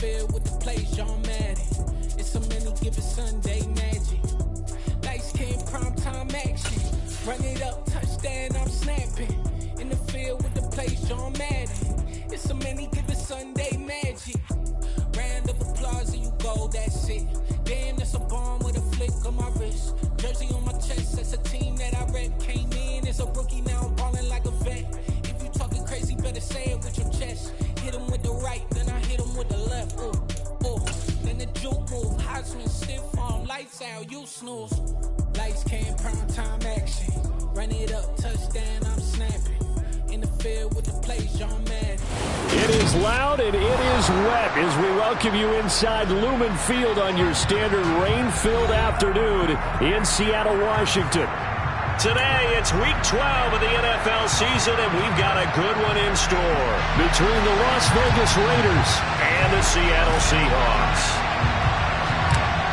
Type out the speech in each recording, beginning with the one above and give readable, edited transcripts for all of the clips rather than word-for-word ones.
field with the plays, y'all Madden. It's so many given Sunday magic. Lights came prime time action. Run it up, touchdown, I'm snapping. In the field with the plays, y'all Madden. It's so many given Sunday magic. Round of applause and you go, that's it. Damn, that's a bomb with a flick on my wrist. Jersey on my chest, that's a team that I rep. Came in as a rookie, now I'm balling like a vet. If you talking crazy, better say it with your chest. Hit him with the right, then I hit him with the left. Then the juke move, Heisman stiff arm, lights out, you snooze. Lights came prime time action. Run it up, touchdown, I'm snapping. In the field with the plays, y'all mad. It is loud and it is wet as we welcome you inside Lumen Field on your standard rain-filled afternoon in Seattle, Washington. Today, it's Week 12 of the NFL season, and we've got a good one in store between the Las Vegas Raiders and the Seattle Seahawks.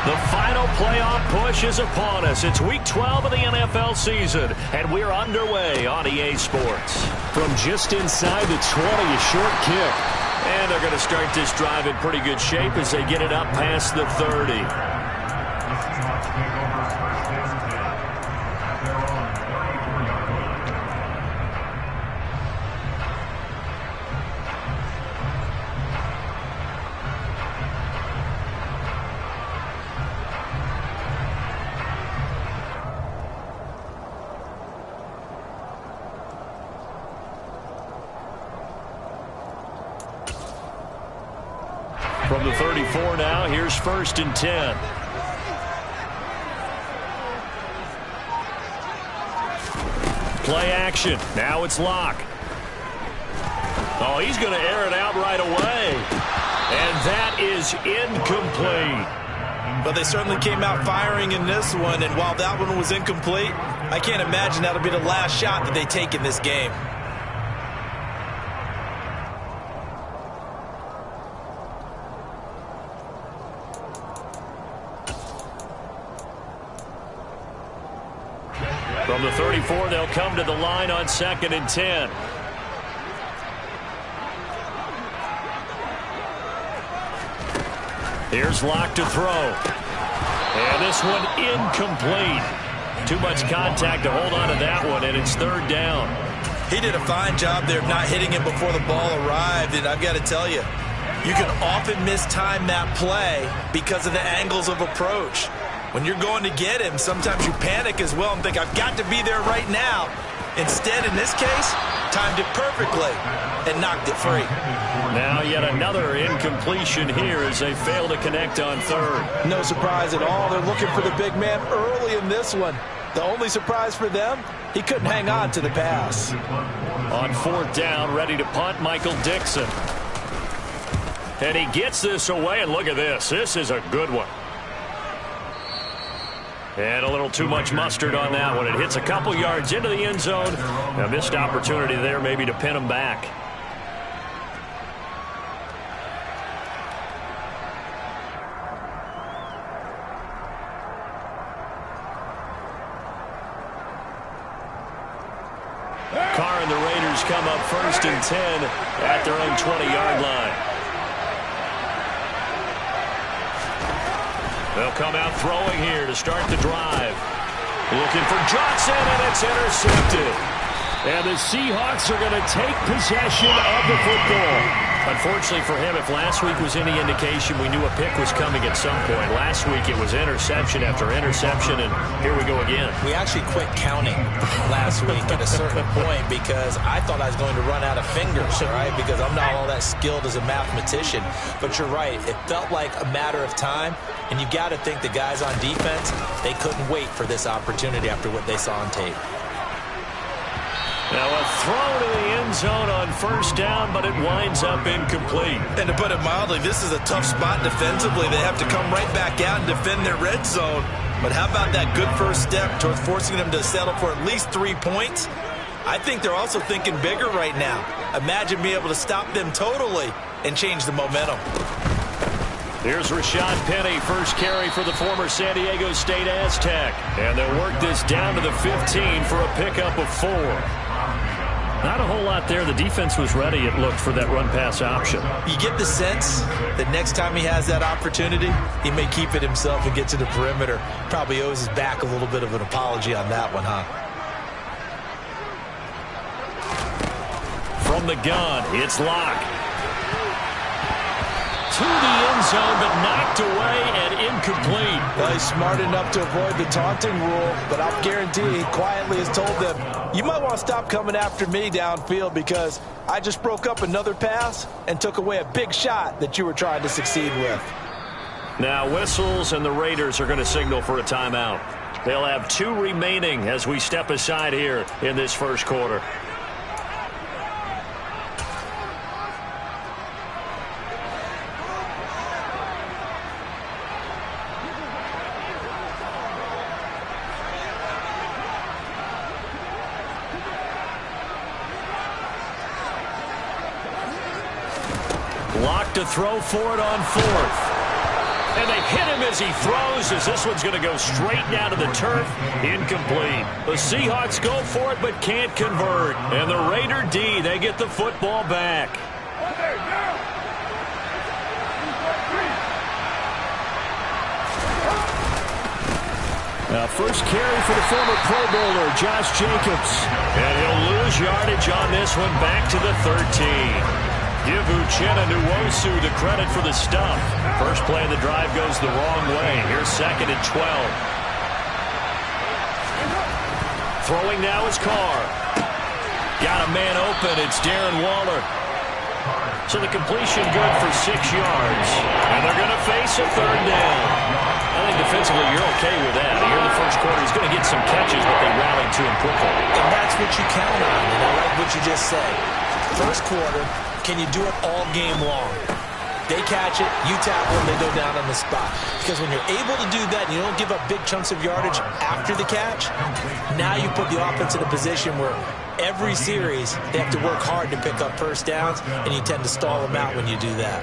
The final playoff push is upon us. It's Week 12 of the NFL season, and we're underway on EA Sports. From just inside the 20, a short kick. And they're going to start this drive in pretty good shape as they get it up past the 30. From the 34 now, here's 1st and 10. Play action. Now it's Locke. Oh, he's going to air it out right away. And that is incomplete. But they certainly came out firing in this one, and while that one was incomplete, I can't imagine that'll be the last shot that they take in this game. From the 34, they'll come to the line on 2nd and 10. Here's Locke to throw. And this one incomplete. Too much contact to hold on to that one, and it's 3rd down. He did a fine job there of not hitting him before the ball arrived, and I've got to tell you, you can often mistime that play because of the angles of approach. When you're going to get him, sometimes you panic as well and think, I've got to be there right now. Instead, in this case, timed it perfectly and knocked it free. Now yet another incompletion here as they fail to connect on 3rd. No surprise at all. They're looking for the big man early in this one. The only surprise for them, he couldn't hang on to the pass. On 4th down, ready to punt, Michael Dixon. And he gets this away, and look at this. This is a good one. And a little too much mustard on that one. It hits a couple yards into the end zone. A missed opportunity there maybe to pin him back. Carr and the Raiders come up 1st and 10 at their own 20-yard line. They'll come out throwing here to start the drive. Looking for Johnson, and it's intercepted. And the Seahawks are going to take possession of the football. Unfortunately for him, if last week was any indication, we knew a pick was coming at some point. Last week it was interception after interception, and here we go again. We actually quit counting last week at a certain point because I thought I was going to run out of fingers, all right, because I'm not all that skilled as a mathematician. But you're right. It felt like a matter of time, and you got to think the guys on defense, they couldn't wait for this opportunity after what they saw on tape. Now a throw to the end zone on 1st down, but it winds up incomplete. And to put it mildly, this is a tough spot defensively. They have to come right back out and defend their red zone. But how about that good first step towards forcing them to settle for at least 3 points? I think they're also thinking bigger right now. Imagine being able to stop them totally and change the momentum. Here's Rashad Penny, first carry for the former San Diego State Aztec. And they'll work this down to the 15 for a pickup of 4. Not a whole lot there. The defense was ready, it looked, for that run-pass option. You get the sense that next time he has that opportunity, he may keep it himself and get to the perimeter. Probably owes his back a little bit of an apology on that one, huh? From the gun, it's Locke. To the end zone, but knocked away and incomplete. Well, he's smart enough to avoid the taunting rule, but I'll guarantee he quietly has told them, you might want to stop coming after me downfield because I just broke up another pass and took away a big shot that you were trying to succeed with. Now whistles, and the Raiders are going to signal for a timeout. They'll have 2 remaining as we step aside here in this first quarter. Locked to throw for it on 4th. And they hit him as he throws, as this one's going to go straight down to the turf. Incomplete. The Seahawks go for it but can't convert. And the Raider D, they get the football back. Now first carry for the former Pro Bowler, Josh Jacobs. And he'll lose yardage on this one, back to the 13. Give Uchenna Nwosu the credit for the stuff. First play of the drive goes the wrong way. Here's 2nd and 12. Throwing now is Carr. Got a man open. It's Darren Waller. So the completion good for 6 yards. And they're going to face a 3rd down. I think defensively you're okay with that. Here in the first quarter, he's going to get some catches, but they rallied to him quickly. And that's what you count on, and I like what you just said. First quarter, can you do it all game long? They catch it, you tackle them, they go down on the spot. Because when you're able to do that and you don't give up big chunks of yardage after the catch, now you put the offense in a position where every series they have to work hard to pick up first downs, and you tend to stall them out when you do that.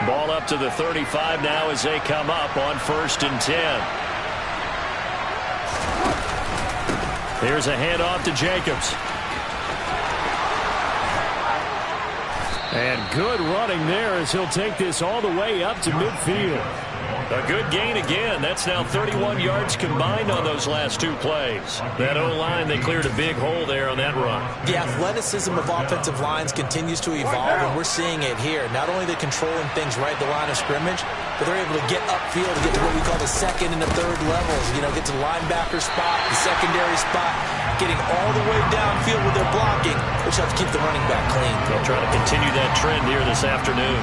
Ball up to the 35 now as they come up on 1st and 10. Here's a handoff to Jacobs. And good running there as he'll take this all the way up to midfield. A good gain again. That's now 31 yards combined on those last 2 plays. That O-line, they cleared a big hole there on that run. The athleticism of offensive lines continues to evolve, and we're seeing it here. Not only are they controlling things right at the line of scrimmage, but they're able to get upfield to get to what we call the 2nd and the 3rd levels. You know, get to the linebacker spot, the secondary spot, getting all the way downfield with their blocking, which helps keep the running back clean. They'll try to continue that trend here this afternoon.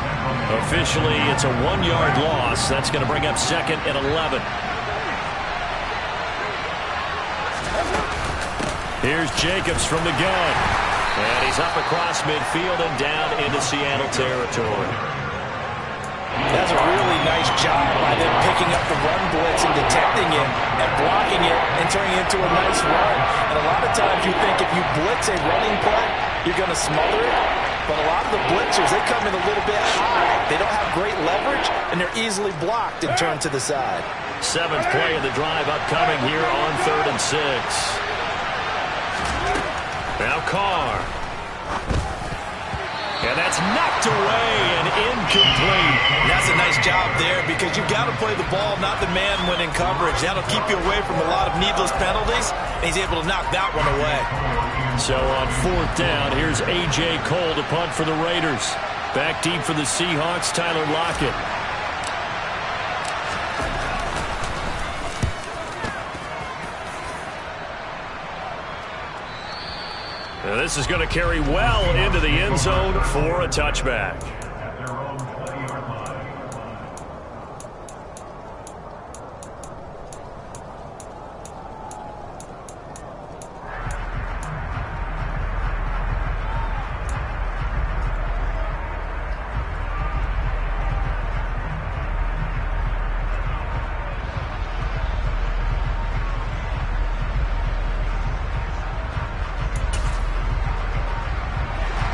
Officially, it's a 1-yard loss. That's going to bring up 2nd and 11. Here's Jacobs from the gun. And he's up across midfield and down into Seattle territory. That's a really nice job by them picking up the run blitz and detecting it and blocking it and turning it into a nice run. And a lot of times you think if you blitz a running play, you're going to smother it. But a lot of the blitzers, they come in a little bit high. They don't have great leverage, and they're easily blocked and turned to the side. 7th play of the drive upcoming here on 3rd and 6. Now Carr. And that's knocked away and incomplete. That's a nice job there because you've got to play the ball, not the man when in coverage. That'll keep you away from a lot of needless penalties, and he's able to knock that one away. So on 4th down, here's A.J. Cole to punt for the Raiders. Back deep for the Seahawks, Tyler Lockett. Now this is going to carry well into the end zone for a touchback.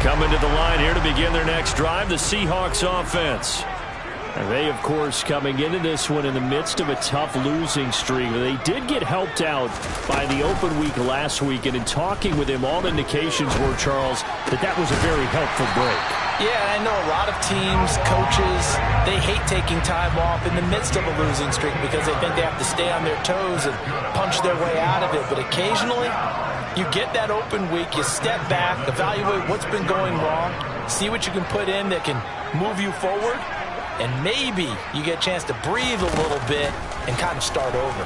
Coming to the line here to begin their next drive, the Seahawks offense. And they, of course, coming into this one in the midst of a tough losing streak. They did get helped out by the open week last week, and in talking with him, all indications were, Charles, that was a very helpful break. Yeah, I know a lot of teams, coaches, they hate taking time off in the midst of a losing streak because they think they have to stay on their toes and punch their way out of it. But occasionally, you get that open week, you step back, evaluate what's been going wrong, see what you can put in that can move you forward, and maybe you get a chance to breathe a little bit and kind of start over.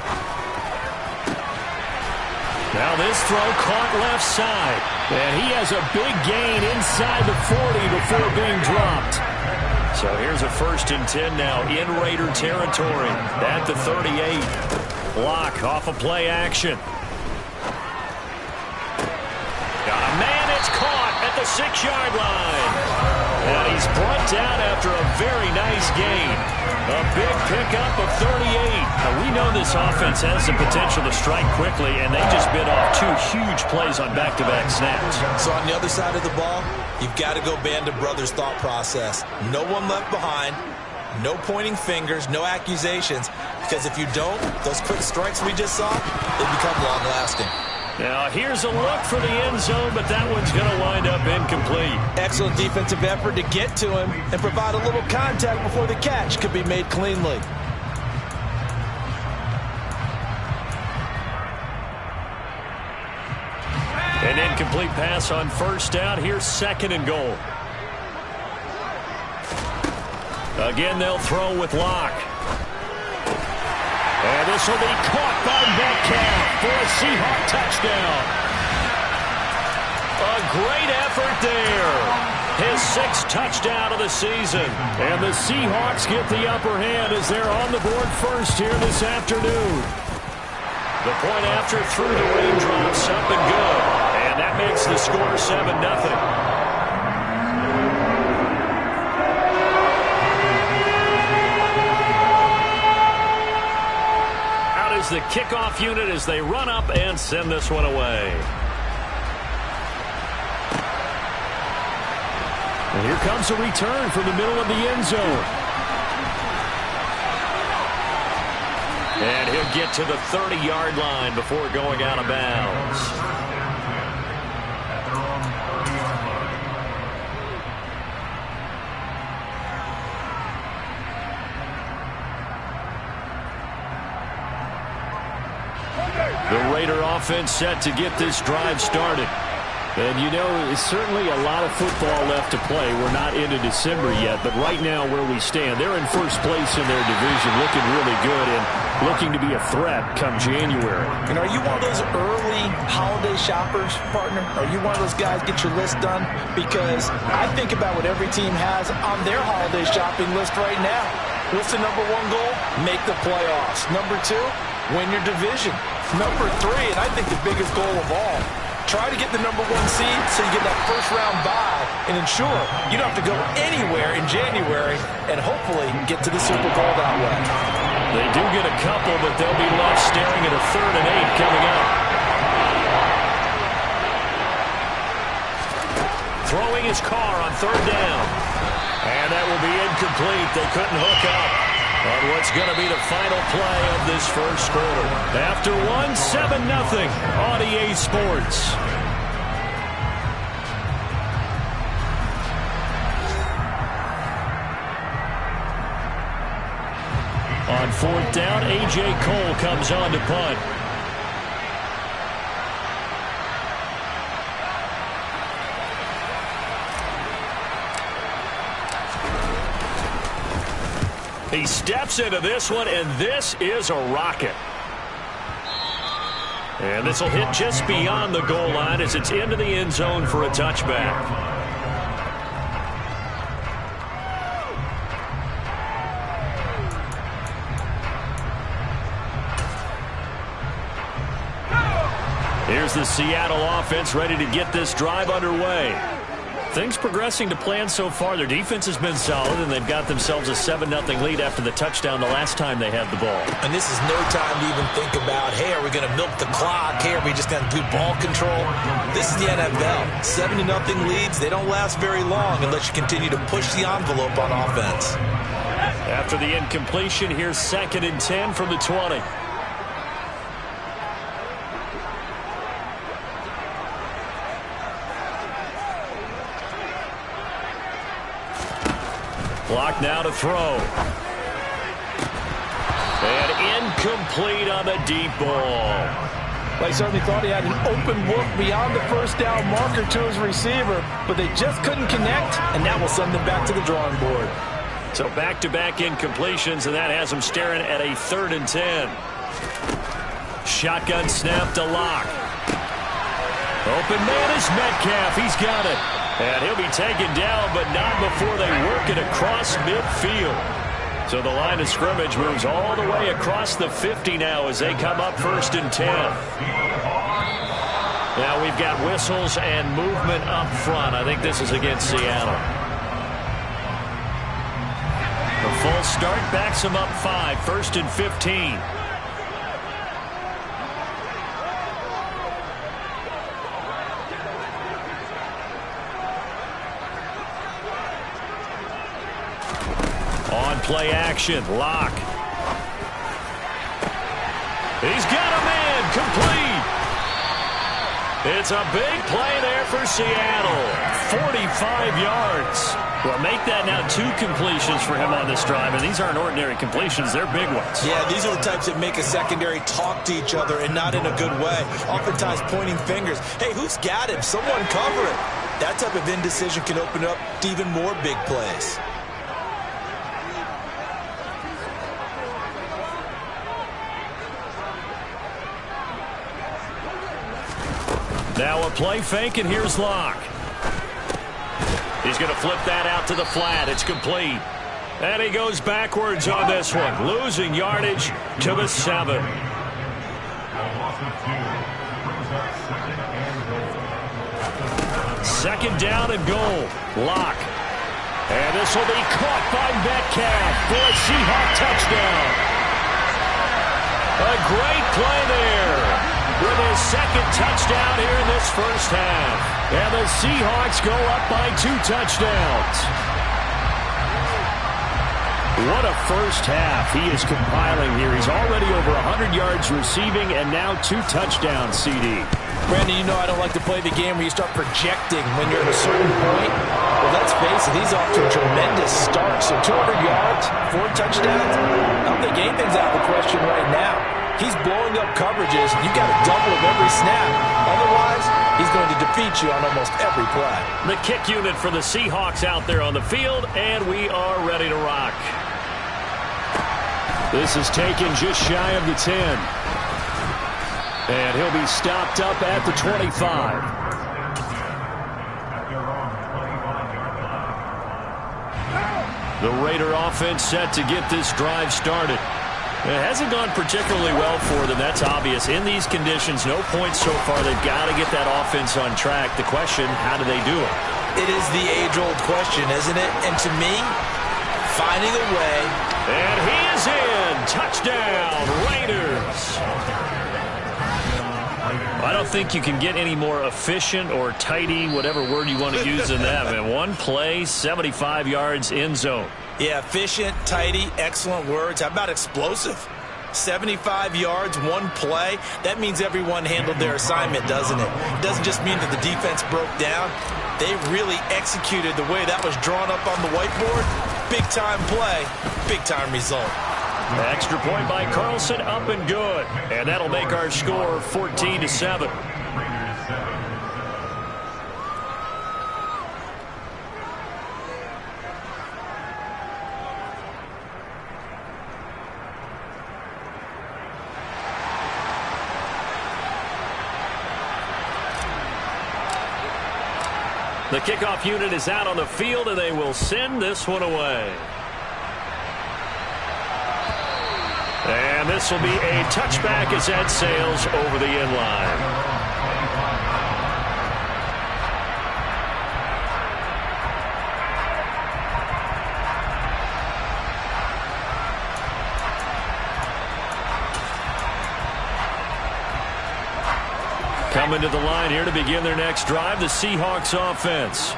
Now this throw caught left side. And he has a big gain inside the 40 before being dropped. So here's a 1st and 10 now in Raider territory at the 38. Block off of play action. Got a man, it's caught at the 6-yard line. And he's brought down after a very nice gain. A big pickup of 38. Now we know this offense has the potential to strike quickly, and they just bit off 2 huge plays on back-to-back snaps. So on the other side of the ball, you've got to go band of brothers thought process. No one left behind, no pointing fingers, no accusations, because if you don't, those quick strikes we just saw, they become long-lasting. Now here's a look for the end zone, but that one's going to wind up incomplete. Excellent defensive effort to get to him and provide a little contact before the catch could be made cleanly. An incomplete pass on 1st down. Here's 2nd and goal. Again, they'll throw with Locke. And this will be caught by Metcalf for a Seahawk touchdown. A great effort there. His 6th touchdown of the season. And the Seahawks get the upper hand as they're on the board first here this afternoon. The point after through the raindrops, up and good. And that makes the score 7-0. The kickoff unit as they run up and send this one away. And here comes a return from the middle of the end zone. And he'll get to the 30-yard line before going out of bounds. The Raider offense set to get this drive started. And, you know, it's certainly a lot of football left to play. We're not into December yet, but right now where we stand, they're in first place in their division, looking really good and looking to be a threat come January. And are you one of those early holiday shoppers, partner? Are you one of those guys get your list done? Because I think about what every team has on their holiday shopping list right now. What's the #1 goal? Make the playoffs. #2, win your division. #3, and I think the biggest goal of all, try to get the #1 seed so you get that first-round bye and ensure you don't have to go anywhere in January and hopefully get to the Super Bowl that way. They do get a couple, but they'll be left staring at a 3rd and 8 coming up. Throwing his car on 3rd down. And that will be incomplete. They couldn't hook up on what's going to be the final play of this first quarter. After one, 7-0 on EA Sports. On 4th down, A.J. Cole comes on to punt. He steps into this one, and this is a rocket. And this will hit just beyond the goal line as it's into the end zone for a touchback. Here's the Seattle offense ready to get this drive underway. Things progressing to plan so far. Their defense has been solid, and they've got themselves a 7-0 lead after the touchdown the last time they had the ball. And this is no time to even think about, hey, are we going to milk the clock? Hey, are we just going to do ball control? This is the NFL. 7-0 leads, they don't last very long unless you continue to push the envelope on offense. After the incompletion, here's 2nd and 10 from the 20. Clock now to throw. And incomplete on the deep ball. Well, he certainly thought he had an open look beyond the first down marker to his receiver, but they just couldn't connect, and that will send them back to the drawing board. So back-to-back incompletions, and that has them staring at a 3rd and 10. Shotgun snap to Locke. Open man is Metcalf. He's got it. And he'll be taken down, but not before they work it across midfield. So the line of scrimmage moves all the way across the 50 now as they come up 1st and 10. Now we've got whistles and movement up front. I think this is against Seattle. The full start backs them up 5, 1st and 15. On play action, Locke. He's got a man, complete. It's a big play there for Seattle. 45 yards. Well, make that now 2 completions for him on this drive, and these aren't ordinary completions. They're big ones. Yeah, these are the types that make a secondary talk to each other and not in a good way. Oftentimes pointing fingers. Hey, who's got him? Someone cover it. That type of indecision can open up to even more big plays. Now a play fake, and here's Locke. He's going to flip that out to the flat. It's complete. And he goes backwards on this one, losing yardage to the 7. Second down and goal. Locke. And this will be caught by Metcalf for a Seahawk touchdown. A great play there. With his 2nd touchdown here in this first half. And the Seahawks go up by 2 touchdowns. What a first half he is compiling here. He's already over 100 yards receiving and now 2 touchdowns, CD. Brandon, you know I don't like to play the game where you start projecting when you're at a certain point. Well, let's face it, he's off to a tremendous start. So 200 yards, 4 touchdowns. I don't think anything's out of the question right now. He's blowing up coverages. You've got to double him every snap. Otherwise, he's going to defeat you on almost every play. The kick unit for the Seahawks out there on the field, and we are ready to rock. This is taken just shy of the 10. And he'll be stopped up at the 25. The Raider offense set to get this drive started. It hasn't gone particularly well for them. That's obvious. In these conditions, no points so far. They've got to get that offense on track. The question, how do they do it? It is the age-old question, isn't it? And to me, finding a way. And he is in. Touchdown, Raiders. I don't think you can get any more efficient or tidy, whatever word you want to use in that. Man, one play, 75 yards, end zone. Yeah, efficient, tidy, excellent words. How about explosive? 75 yards, one play. That means everyone handled their assignment, doesn't it? It doesn't just mean that the defense broke down. They really executed the way that was drawn up on the whiteboard. Big-time play, big-time result. Extra point by Carlson, up and good. And that'll make our score 14-7. The kickoff unit is out on the field, and they will send this one away. And this will be a touchback as that sails over the end line. Coming to the line here to begin their next drive, the Seahawks offense.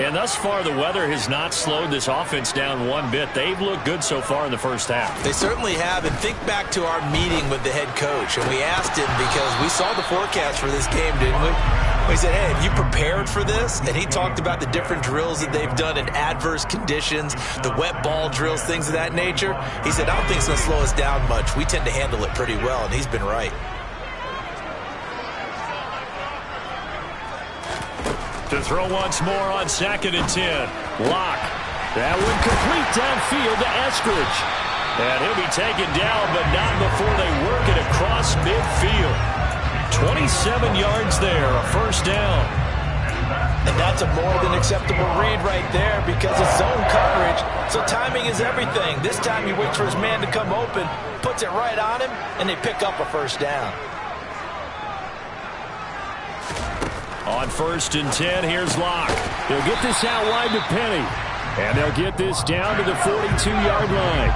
And thus far, the weather has not slowed this offense down one bit. They've looked good so far in the first half. They certainly have. And think back to our meeting with the head coach. And we asked him, because we saw the forecast for this game, didn't we? We said, hey, have you prepared for this? And he talked about the different drills that they've done in adverse conditions, the wet ball drills, things of that nature. He said, I don't think it's going to slow us down much. We tend to handle it pretty well, and he's been right. To throw once more on 2nd and 10. Locke. That one complete downfield to Eskridge. And he'll be taken down, but not before they work it across midfield. 27 yards there, a first down. And that's a more than acceptable read right there because it's zone coverage, so timing is everything. This time he waits for his man to come open, puts it right on him, and they pick up a first down. On 1st and 10, here's Locke. They'll get this out wide to Penny. And they'll get this down to the 42-yard line.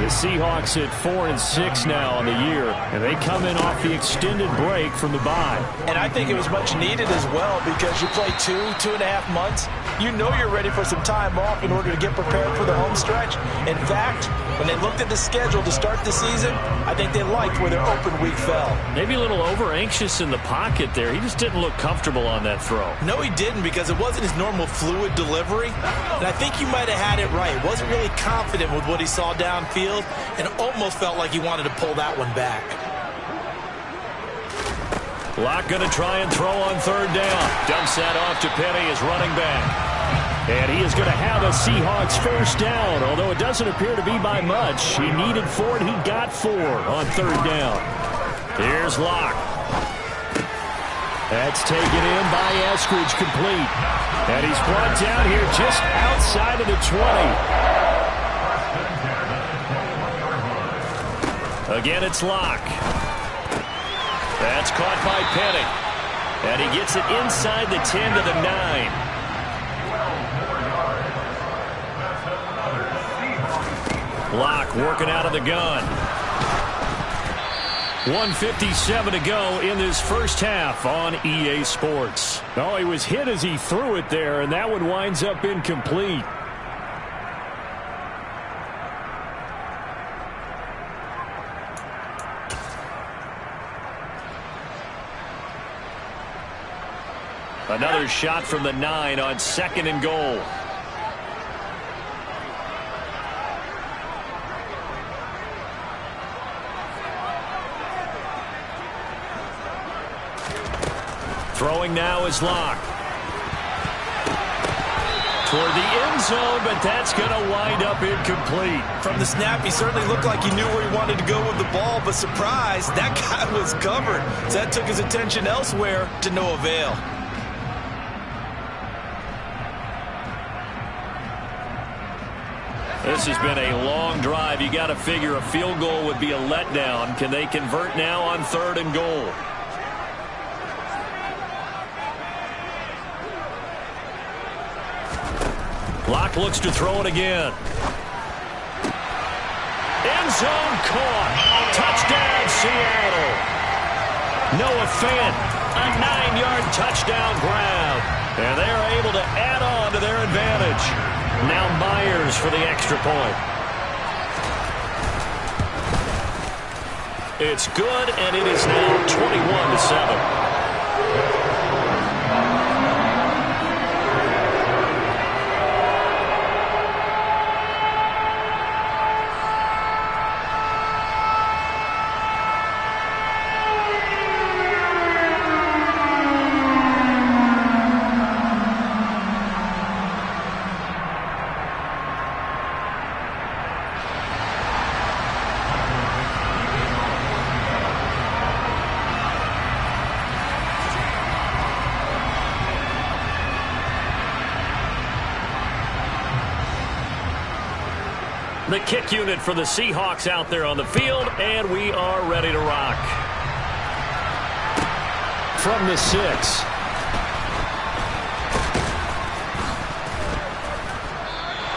The Seahawks at 4-6 now on the year, and they come in off the extended break from the bye. And I think it was much needed as well because you play 2.5 months. You know you're ready for some time off in order to get prepared for the home stretch. In fact, when they looked at the schedule to start the season, I think they liked where their open week fell. Maybe a little over-anxious in the pocket there. He just didn't look comfortable on that throw. No, he didn't because it wasn't his normal fluid delivery. And I think you might have had it right. Wasn't really confident with what he saw downfield and almost felt like he wanted to pull that one back. Locke going to try and throw on 3rd down. Dumps that off to Penny as running back. And he is going to have a Seahawks first down, although it doesn't appear to be by much. He needed 4, and he got 4 on 3rd down. Here's Locke. That's taken in by Eskridge, complete. And he's brought down here just outside of the 20. Again, it's Locke. That's caught by Penny. And he gets it inside the 10 to the 9. Locke working out of the gun. 1:57 to go in this first half on EA Sports. Oh, he was hit as he threw it there, and that one winds up incomplete. Another shot from the 9 on 2nd and goal. Throwing now is Locke. Toward the end zone, but that's going to wind up incomplete. From the snap, he certainly looked like he knew where he wanted to go with the ball, but surprise, that guy was covered. So that took his attention elsewhere to no avail. This has been a long drive. You got to figure a field goal would be a letdown. Can they convert now on 3rd and goal? Locke looks to throw it again. End zone caught. Touchdown, Seattle. Noah Fant, a 9-yard touchdown grab. And they're able to add on to their advantage. Now Myers for the extra point. It's good, and it is now 21-7. The kick unit for the Seahawks out there on the field, and we are ready to rock. From the 6.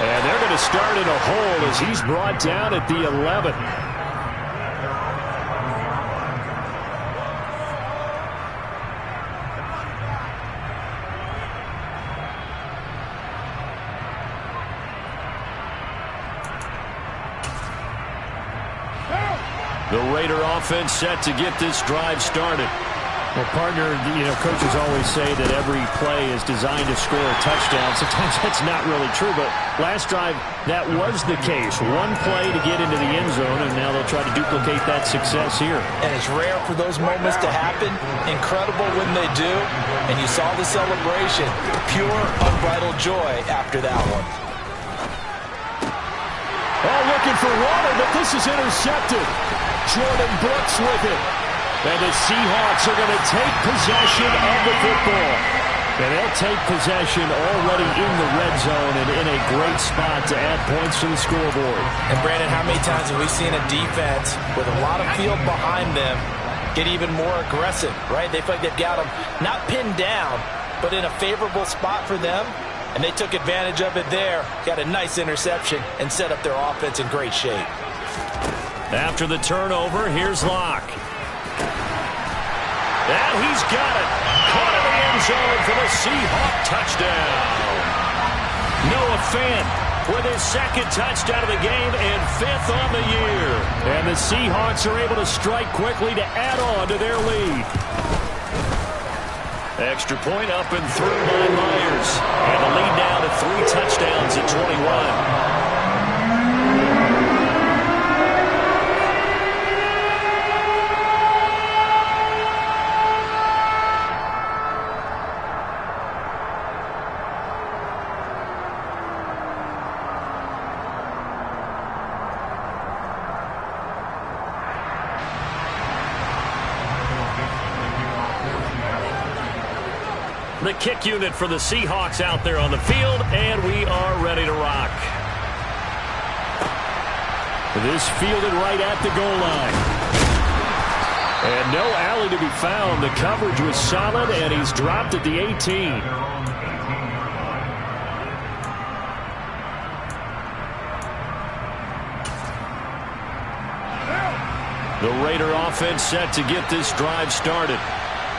And they're going to start in a hole as he's brought down at the 11. Raider offense set to get this drive started. Well, partner, coaches always say that every play is designed to score a touchdown. Sometimes that's not really true, but last drive, that was the case. One play to get into the end zone, and now they'll try to duplicate that success here. And it's rare for those moments to happen. Incredible when they do. And you saw the celebration. Pure, unbridled joy after that one. Oh, looking for Waller, but this is intercepted. Jordan Brooks with it. And the Seahawks are going to take possession of the football. And they'll take possession already in the red zone and in a great spot to add points to the scoreboard. And, Brandon, how many times have we seen a defense with a lot of field behind them get even more aggressive, right? They feel like they've got them not pinned down, but in a favorable spot for them. And they took advantage of it there, got a nice interception, and set up their offense in great shape. After the turnover, here's Locke. And he's got it. Caught in the end zone for the Seahawk touchdown. Noah Fant with his second touchdown of the game and 5th on the year. And the Seahawks are able to strike quickly to add on to their lead. Extra point up and through by Myers. And the lead now to 3 touchdowns at 21. The kick unit for the Seahawks out there on the field, and we are ready to rock. This fielded right at the goal line. And no alley to be found. The coverage was solid, and he's dropped at the 18. The Raider offense set to get this drive started.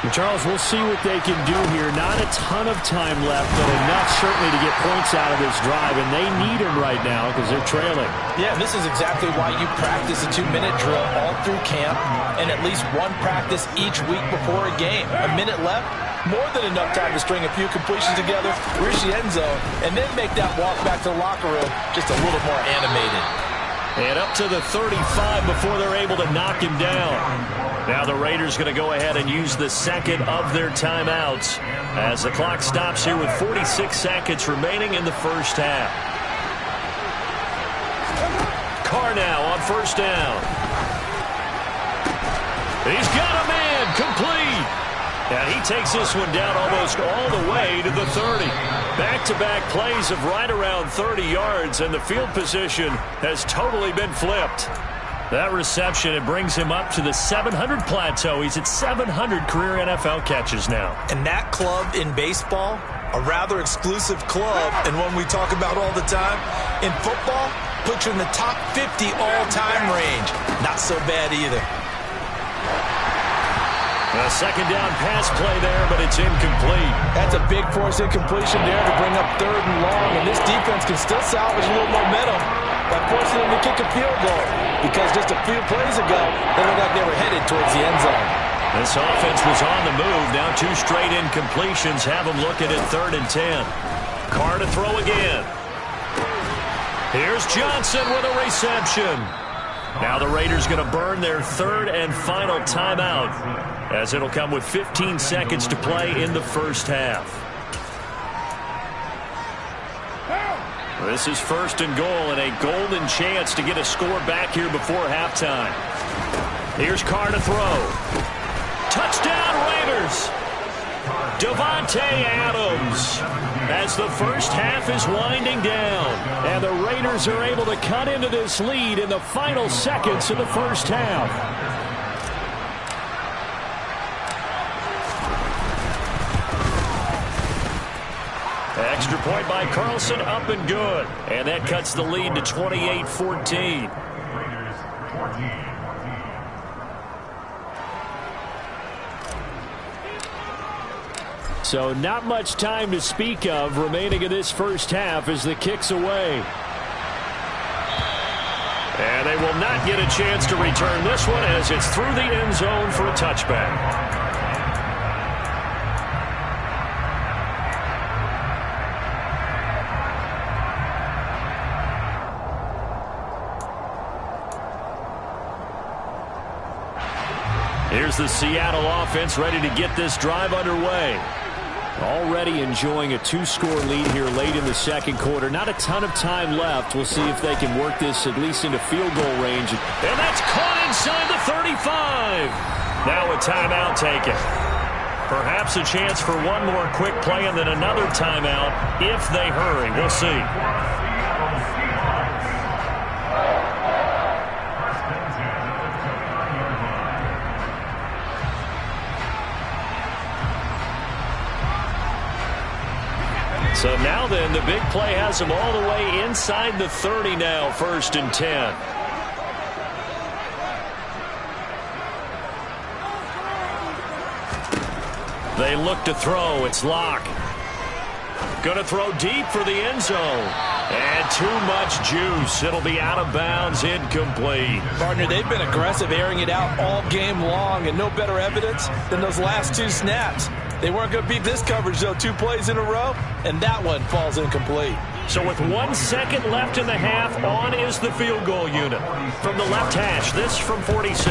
Charles, we'll see what they can do here. Not a ton of time left, but enough certainly to get points out of this drive, and they need them right now because they're trailing. Yeah, this is exactly why you practice a 2-minute drill all through camp and at least one practice each week before a game. A minute left, more than enough time to string a few completions together, reach the end zone, and then make that walk back to the locker room just a little more animated. And up to the 35 before they're able to knock him down. Now the Raiders going to go ahead and use the second of their timeouts as the clock stops here with 46 seconds remaining in the first half. Carr now on first down. He's got a man complete. And he takes this one down almost all the way to the 30. Back-to-back plays of right around 30 yards, and the field position has totally been flipped. That reception, it brings him up to the 700 plateau. He's at 700 career NFL catches now. And that club in baseball, a rather exclusive club, and one we talk about all the time. In football, puts you in the top 50 all-time range. Not so bad either. A second down pass play there, but it's incomplete. That's a big force incompletion there to bring up 3rd and long, and this defense can still salvage a little momentum by forcing them to kick a field goal, because just a few plays ago, they looked like they were headed towards the end zone. This offense was on the move. Now 2 straight incompletions have them looking at 3rd and 10. Carr to throw again. Here's Johnson with a reception. Now the Raiders going to burn their 3rd and final timeout, as it'll come with 15 seconds to play in the first half. This is 1st and goal and a golden chance to get a score back here before halftime. Here's Carr to throw. Touchdown Raiders! Davante Adams, as the first half is winding down. And the Raiders are able to cut into this lead in the final seconds of the first half. Extra point by Carlson, up and good. And that cuts the lead to 28-14. So not much time to speak of remaining in this first half as the kick's away. And they will not get a chance to return this one as it's through the end zone for a touchback. Here's the Seattle offense ready to get this drive underway. Already enjoying a 2-score lead here late in the second quarter. Not a ton of time left. We'll see if they can work this at least into field goal range. And that's caught inside the 35. Now a timeout taken. Perhaps a chance for one more quick play and then another timeout if they hurry. We'll see. So now then, the big play has them all the way inside the 30 now, 1st and 10. They look to throw. It's Locke. Going to throw deep for the end zone. And too much juice. It'll be out of bounds, incomplete. Partner, they've been aggressive, airing it out all game long, and no better evidence than those last 2 snaps. They weren't going to beat this coverage, though. 2 plays in a row, and that one falls incomplete. So with 1 second left in the half, on is the field goal unit. From the left hash, this from 46.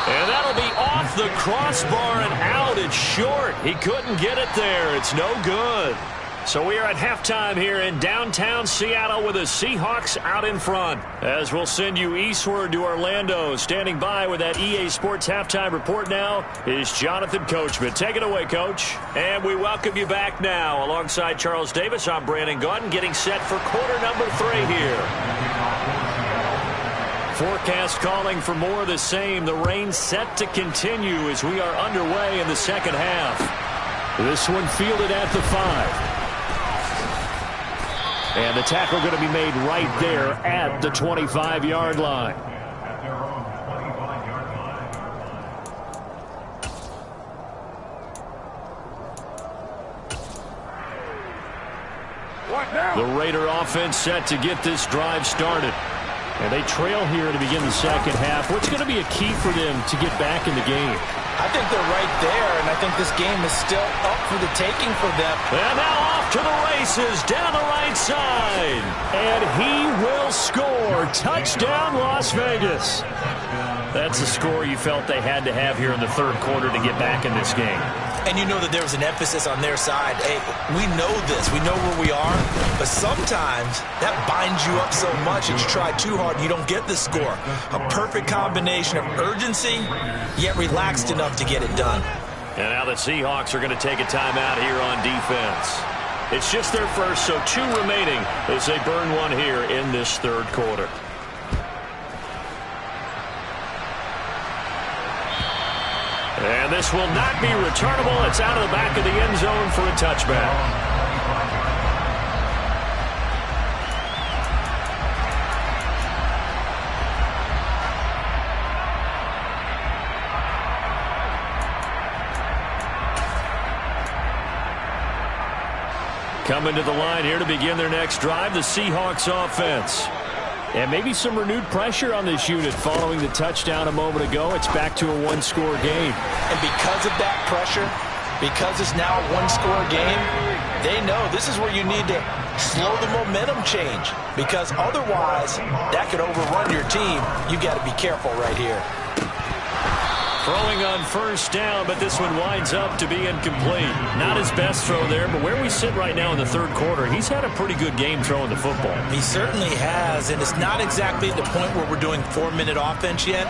And that'll be off the crossbar and out. It's short. He couldn't get it there. It's no good. So we are at halftime here in downtown Seattle with the Seahawks out in front. As we'll send you eastward to Orlando. Standing by with that EA Sports halftime report now is Jonathan Coachman. Take it away, Coach. And we welcome you back now. Alongside Charles Davis, I'm Brandon Gaudin, getting set for quarter number 3 here. Forecast calling for more of the same. The rain set to continue as we are underway in the second half. This one fielded at the 5. And the tackle going to be made right there at the 25-yard line. The Raider offense set to get this drive started. And they trail here to begin the second half. What's going to be a key for them to get back in the game? I think they're right there, and I think this game is still up for the taking for them. And now off to the races down the right side. And he will score. Touchdown, Las Vegas. That's a score you felt they had to have here in the third quarter to get back in this game. And you know that there was an emphasis on their side. Hey, we know this. We know where we are. But sometimes that binds you up so much and you try too hard and you don't get the score. A perfect combination of urgency, yet relaxed enough to get it done. And now the Seahawks are going to take a timeout here on defense. It's just their first, so 2 remaining as they burn one here in this third quarter. And this will not be returnable. It's out of the back of the end zone for a touchback. Coming to the line here to begin their next drive, the Seahawks offense. And maybe some renewed pressure on this unit following the touchdown a moment ago. It's back to a 1-score game. And because of that pressure, because it's now a 1-score game, they know this is where you need to slow the momentum change. Because otherwise, that could overrun your team. You've got to be careful right here. Throwing on first down, but this one winds up to be incomplete. Not his best throw there, but where we sit right now in the third quarter, he's had a pretty good game throwing the football. He certainly has, and it's not exactly at the point where we're doing 4-minute offense yet,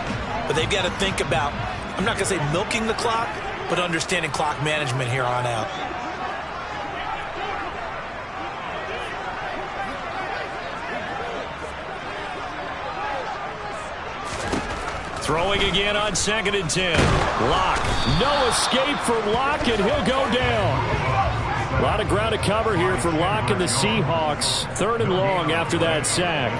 but they've got to think about, I'm not going to say milking the clock, but understanding clock management here on out. Throwing again on 2nd and 10. Locke. No escape from Locke, and he'll go down. A lot of ground to cover here for Locke and the Seahawks. 3rd and long after that sack.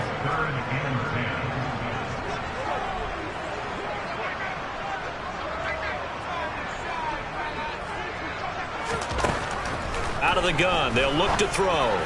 Out of the gun. They'll look to throw.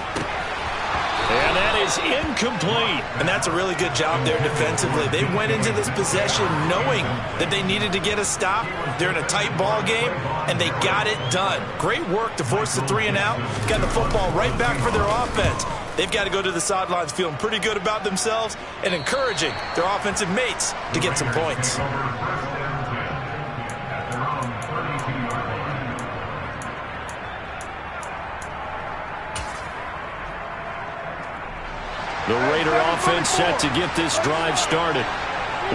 And that is incomplete. And that's a really good job there defensively. They went into this possession knowing that they needed to get a stop. They're in a tight ball game, and they got it done. Great work to force the 3 and out. Got the football right back for their offense. They've got to go to the sidelines feeling pretty good about themselves and encouraging their offensive mates to get some points. The Raider offense set to get this drive started.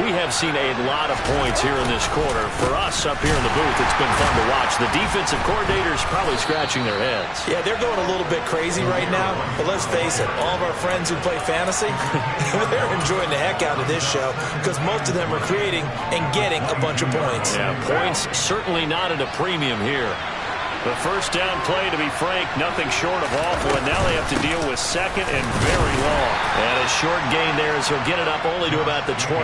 We have seen a lot of points here in this quarter. For us up here in the booth, it's been fun to watch. The defensive coordinators probably scratching their heads. Yeah, they're going a little bit crazy right now. But let's face it, all of our friends who play fantasy, they're enjoying the heck out of this show because most of them are creating and getting a bunch of points. Yeah, points certainly not at a premium here. The first down play, to be frank, nothing short of awful, and now they have to deal with second and very long. And a short gain there as he'll get it up only to about the 24.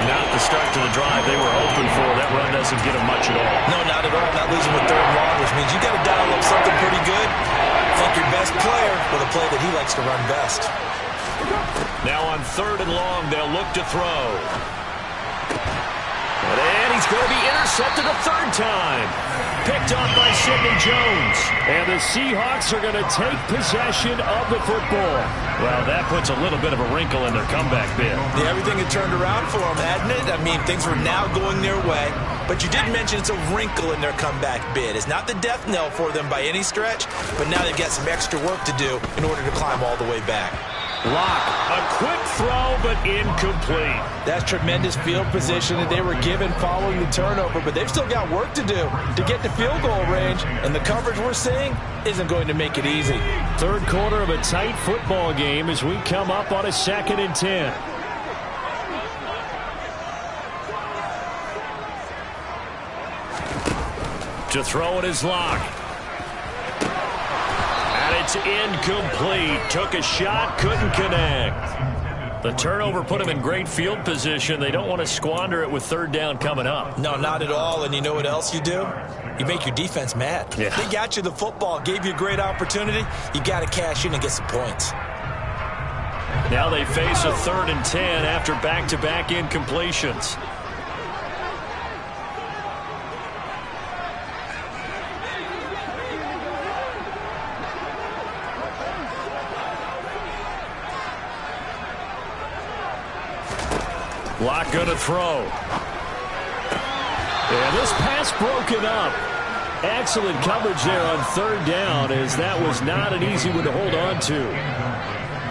Not the start to the drive they were hoping for. That run doesn't get them much at all. No, not at all. Not losing with 3rd and long, which means you got to dial up something pretty good. Funk your best player with a play that he likes to run best. Now on 3rd and long, they'll look to throw. And he's going to be intercepted a 3rd time. Picked off by Sidney Jones. And the Seahawks are going to take possession of the football. Well, that puts a little bit of a wrinkle in their comeback bid. Yeah, everything had turned around for them, hadn't it? I mean, things were now going their way. But you did mention it's a wrinkle in their comeback bid. It's not the death knell for them by any stretch, but now they've got some extra work to do in order to climb all the way back. Lock, a quick throw, but incomplete. That's tremendous field position that they were given following the turnover, but they've still got work to do to get to field goal range, and the coverage we're seeing isn't going to make it easy. 3rd quarter of a tight football game as we come up on a 2nd and 10. To throw it is Lock. It's incomplete. Took a shot, couldn't connect. The turnover put him in great field position. They don't want to squander it with 3rd down coming up. No, not at all. And you know what else you do? You make your defense mad. Yeah. They got you the football, gave you a great opportunity. You got to cash in and get some points. Now they face a 3rd and 10 after back-to-back incompletions. Lock going to throw. And this pass broken up. Excellent coverage there on 3rd down, as that was not an easy one to hold on to.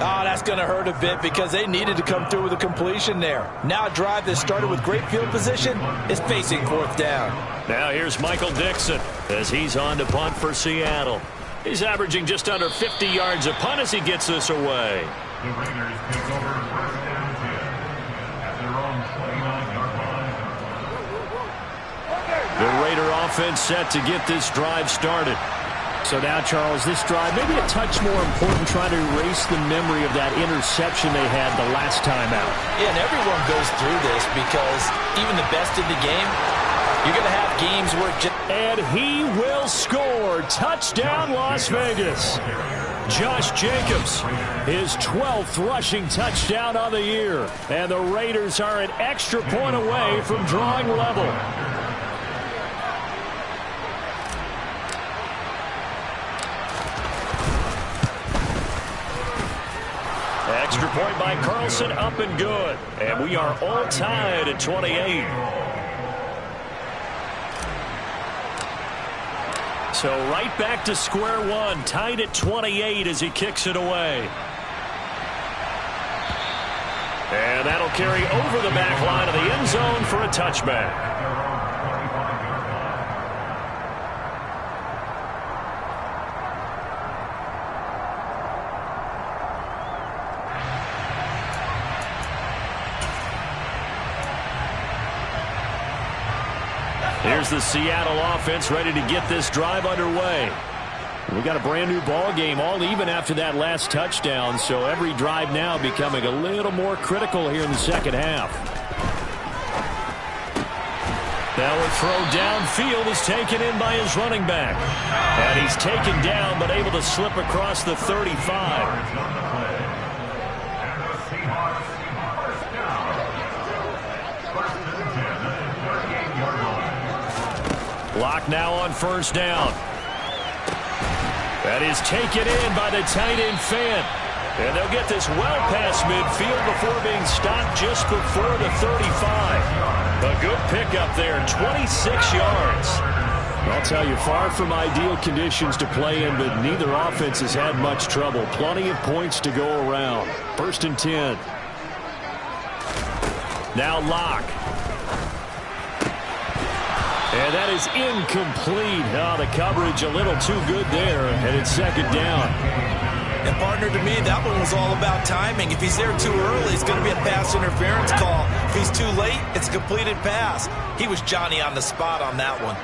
Oh, that's going to hurt a bit because they needed to come through with a completion there. Now a drive that started with great field position is facing 4th down. Now here's Michael Dixon as he's on to punt for Seattle. He's averaging just under 50 yards a punt as he gets this away. The Raiders take over 1st and 10 at their own 29-yard line. The Raider offense set to get this drive started. So now, Charles, this drive maybe a touch more important, trying to erase the memory of that interception they had the last time out. Yeah, and everyone goes through this because even the best in the game, you're going to have games where and he will score. Touchdown, Las Vegas. Josh Jacobs, his 12th rushing touchdown of the year. And the Raiders are an extra point away from drawing level. Extra point by Carlson, up and good. And we are all tied at 28. So right back to square one, tied at 28 as he kicks it away. And that'll carry over the back line of the end zone for a touchback. Here's the Seattle offense ready to get this drive underway. We got a brand new ball game, all even after that last touchdown, so every drive now becoming a little more critical here in the second half. Now a throw downfield is taken in by his running back. And he's taken down but able to slip across the 35. Block now on first down. That is taken in by the tight end Fant. And they'll get this well past midfield before being stopped just before the 35. A good pickup there, 26 yards. I'll tell you, far from ideal conditions to play in, but neither offense has had much trouble. Plenty of points to go around. 1st and 10. Now Locke. And that is incomplete. Oh, the coverage a little too good there, and it's 2nd down. And, partner, to me, that one was all about timing. If he's there too early, it's going to be a pass interference call. If he's too late, it's a completed pass. He was Johnny on the spot on that one.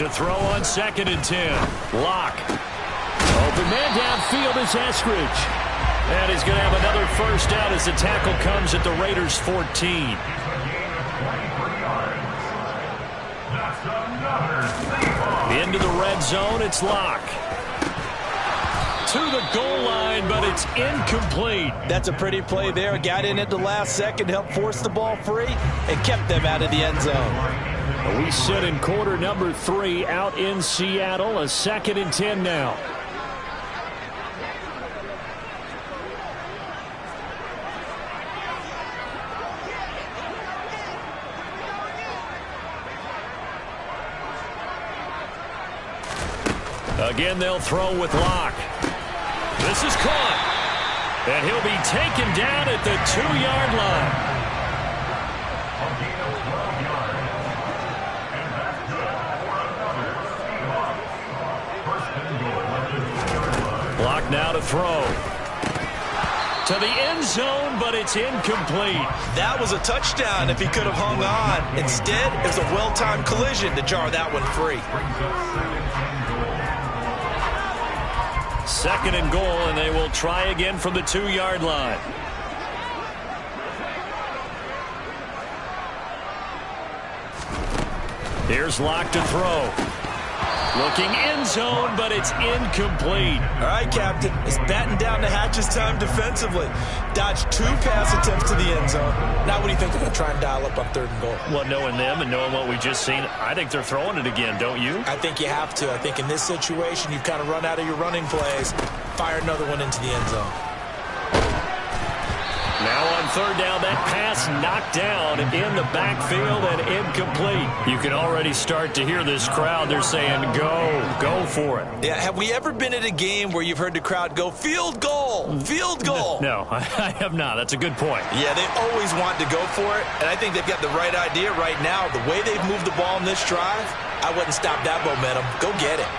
To throw on 2nd and 10. Locke. Open man downfield is Eskridge. And he's going to have another first down as the tackle comes at the Raiders' 14. Into the red zone, it's Locke. To the goal line, but it's incomplete. That's a pretty play there. Got in at the last second, helped force the ball free, and kept them out of the end zone. We sit in quarter number 3 out in Seattle. A 2nd and 10 now. Again, they'll throw with Locke. This is caught. And he'll be taken down at the 2-yard line. Locke now to throw. To the end zone, but it's incomplete. That was a touchdown if he could have hung on. Instead, it was a well-timed collision to jar that one free. 2nd and goal, and they will try again from the 2-yard line. Here's Locke to throw. Looking end zone, but it's incomplete. All right, Captain. It's batten down the hatches time defensively. Dodged 2 pass attempts to the end zone. Now what do you think they're going to try and dial up on 3rd and goal? Well, knowing them and knowing what we just seen, I think they're throwing it again, don't you? I think you have to. I think in this situation, you've kind of run out of your running plays. Fire another one into the end zone. Now on 3rd down, that pass knocked down in the backfield and incomplete. You can already start to hear this crowd. They're saying, go for it. Yeah, have we ever been at a game where you've heard the crowd go, field goal, field goal? No, I have not. That's a good point. Yeah, they always want to go for it, and I think they've got the right idea right now. The way they've moved the ball in this drive, I wouldn't stop that momentum. Go get it.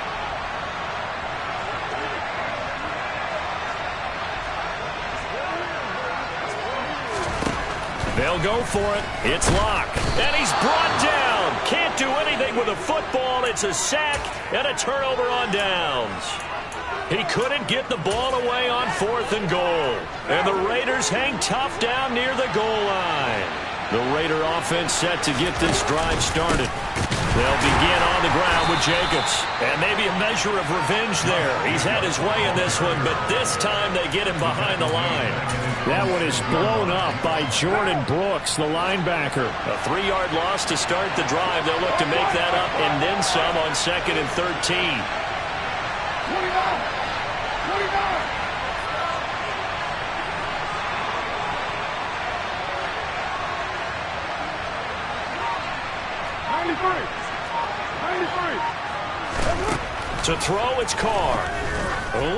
They'll go for it. It's Locke. And he's brought down. Can't do anything with a football. It's a sack and a turnover on downs. He couldn't get the ball away on 4th and goal. And the Raiders hang tough down near the goal line. The Raider offense set to get this drive started. They'll begin on the ground with Jacobs. And maybe a measure of revenge there. He's had his way in this one, but this time they get him behind the line. That one is blown up by Jordan Brooks, the linebacker. A 3-yard loss to start the drive. They'll look to make that up and then some on 2nd and 13. 93. To throw, it's Carr.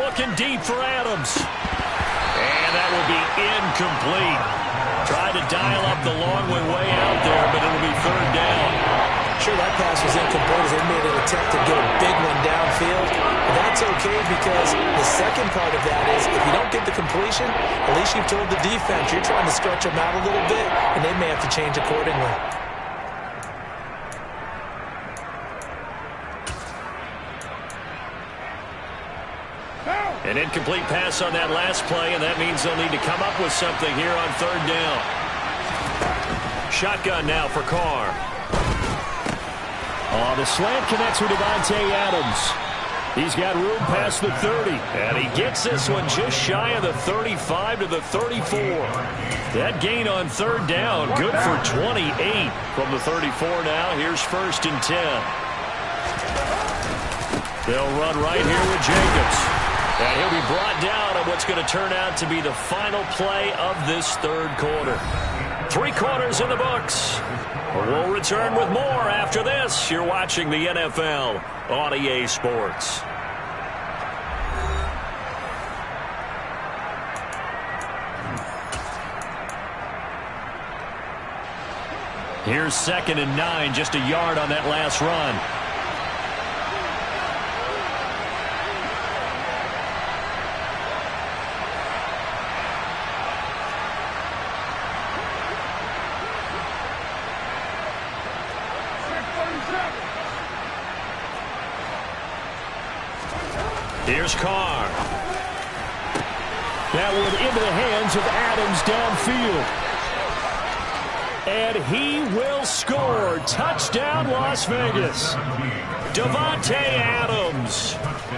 Looking deep for Adams. And that will be incomplete. Tried to dial up the long way out there, but it'll be 3rd down. Sure, that pass was incomplete as they made an attempt to get a big one downfield. But that's okay because the second part of that is if you don't get the completion, at least you've told the defense you're trying to stretch them out a little bit, and they may have to change accordingly. An incomplete pass on that last play, and that means they'll need to come up with something here on third down. Shotgun now for Carr. The slant connects with Davante Adams. He's got room past the 30. And he gets this one just shy of the 35 to the 34. That gain on third down, good for 28 from the 34 now. Here's 1st and 10. They'll run right here with Jacobs. And he'll be brought down on what's going to turn out to be the final play of this third quarter. 3 quarters in the books. We'll return with more after this. You're watching the NFL on EA Sports. Here's 2nd and 9, just a yard on that last run. Here's Carr. That one into the hands of Adams downfield. And he will score. Touchdown, Las Vegas. Davante Adams,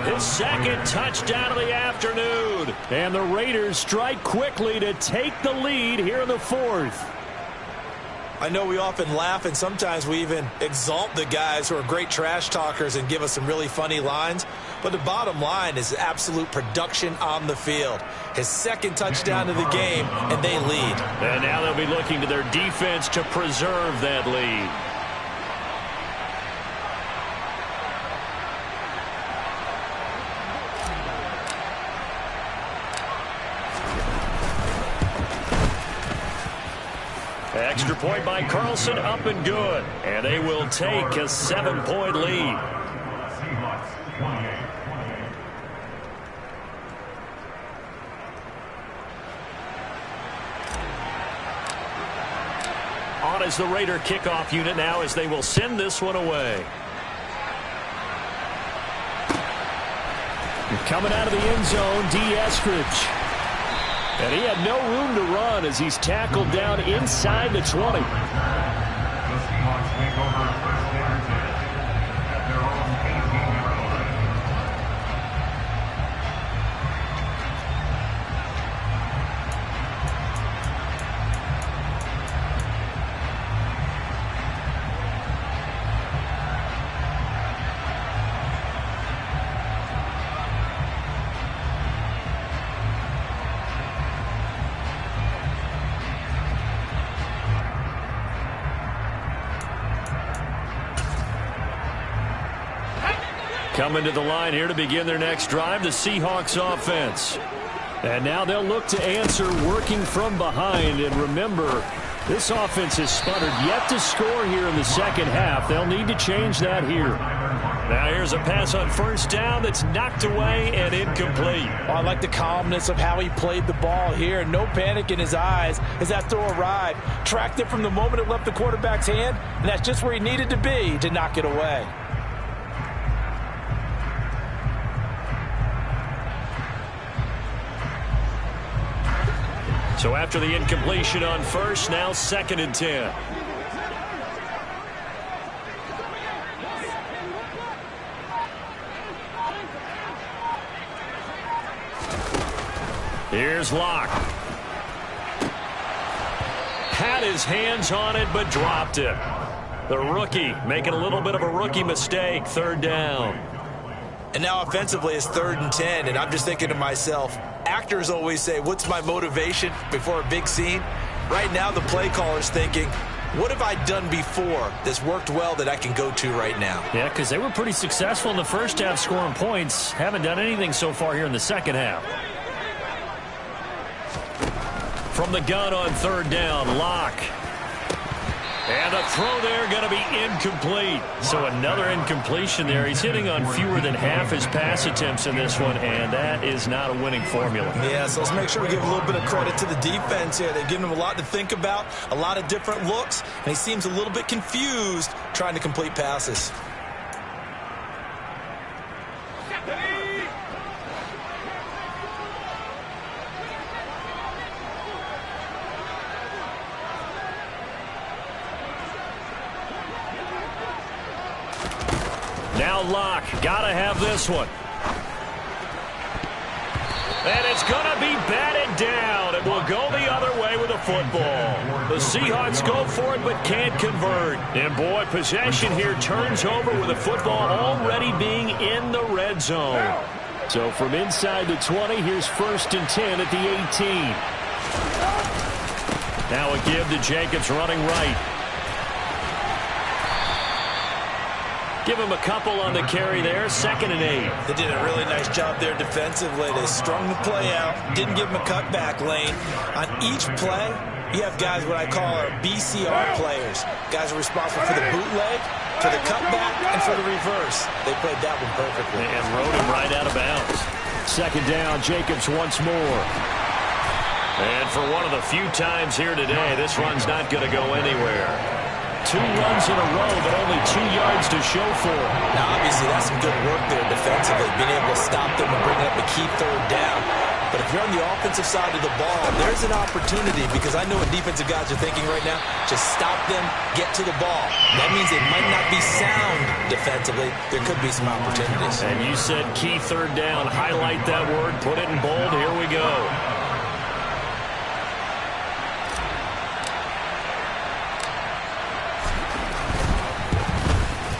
his 2nd touchdown of the afternoon. And the Raiders strike quickly to take the lead here in the 4th. I know we often laugh, and sometimes we even exalt the guys who are great trash talkers and give us some really funny lines. But the bottom line is absolute production on the field. His 2nd touchdown of the game, and they lead. And now they'll be looking to their defense to preserve that lead. Extra point by Carlson, up and good. And they will take a 7-point lead. On is the Raider kickoff unit now as they will send this one away. Coming out of the end zone, D. Eskridge. And he had no room to run as he's tackled down inside the 20. The Seahawks take over 1st and 10 at their own 18-yard line. Coming to the line here to begin their next drive, the Seahawks offense. And now they'll look to answer working from behind. And remember, this offense has sputtered yet to score here in the 2nd half. They'll need to change that here. Now here's a pass on 1st down that's knocked away and incomplete. I like the calmness of how he played the ball here. No panic in his eyes as that throw arrived. Tracked it from the moment it left the quarterback's hand, and that's just where he needed to be to knock it away. So after the incompletion on 1st, now 2nd and 10. Here's Locke. Had his hands on it, but dropped it. The rookie making a little bit of a rookie mistake, 3rd down. And now offensively it's 3rd and 10, and I'm just thinking to myself, actors always say, what's my motivation before a big scene? Right now the play caller's thinking, what have I done before that's worked well that I can go to right now? Yeah, because they were pretty successful in the 1st half scoring points. Haven't done anything so far here in the 2nd half. From the gun on 3rd down, Locke. And the throw there going to be incomplete. So another incompletion there. He's hitting on fewer than half his pass attempts in this one, and that is not a winning formula. Yeah, so let's make sure we give a little bit of credit to the defense here. They've given him a lot to think about, a lot of different looks, and he seems a little bit confused trying to complete passes. Now Locke, gotta have this one. And it's going to be batted down. It will go the other way with a football. The Seahawks go for it but can't convert. And boy, possession here turns over with the football already being in the red zone. So from inside the 20, here's 1st and 10 at the 18. Now a give to Jacobs running right. Give him a couple on the carry there. 2nd and 8. They did a really nice job there defensively. They strung the play out, didn't give him a cutback lane. On each play, you have guys what I call our BCR players. Guys are responsible for the bootleg, for the cutback, and for the reverse. They played that one perfectly. And rode him right out of bounds. 2nd down, Jacobs once more. And for one of the few times here today, this run's not going to go anywhere. 2 runs in a row, but only 2 yards to show for it. Now, obviously, that's some good work there defensively, being able to stop them and bring up a key 3rd down. But if you're on the offensive side of the ball, there's an opportunity, because I know what defensive guys are thinking right now. Just stop them, get to the ball. That means it might not be sound defensively. There could be some opportunities. And you said key 3rd down. Highlight that word. Put it in bold. Here we go.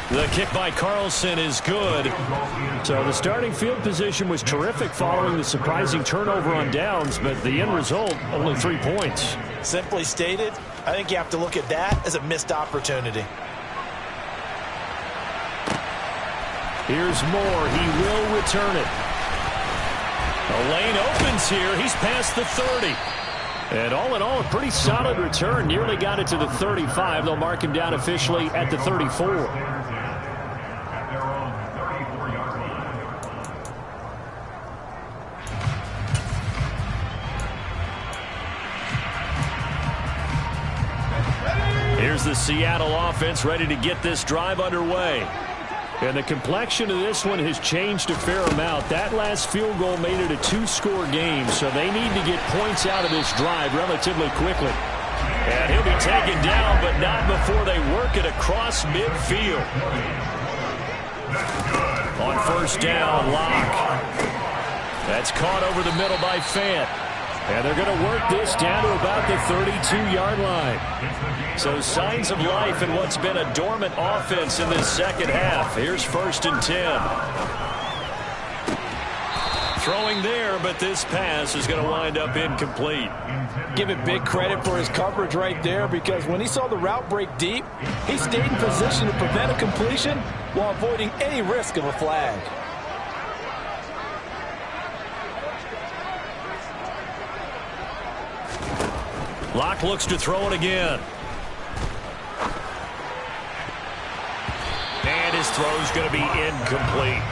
The kick by Carlson is good. So the starting field position was terrific following the surprising turnover on downs, but the end result, only 3 points. Simply stated, I think you have to look at that as a missed opportunity. Here's Moore. He will return it. The lane opens here. He's past the 30. And all in all, a pretty solid return. Nearly got it to the 35. They'll mark him down officially at the 34. Here's the Seattle offense ready to get this drive underway. And the complexion of this one has changed a fair amount. That last field goal made it a 2-score game, so they need to get points out of this drive relatively quickly. And he'll be taken down, but not before they work it across midfield. On 1st down, Locke. That's caught over the middle by Fant. And they're going to work this down to about the 32-yard line. So signs of life in what's been a dormant offense in this 2nd half. Here's 1st and 10. Throwing there, but this pass is going to wind up incomplete. Give it big credit for his coverage right there, because when he saw the route break deep, he stayed in position to prevent a completion while avoiding any risk of a flag. Locke looks to throw it again. And his throw's going to be incomplete.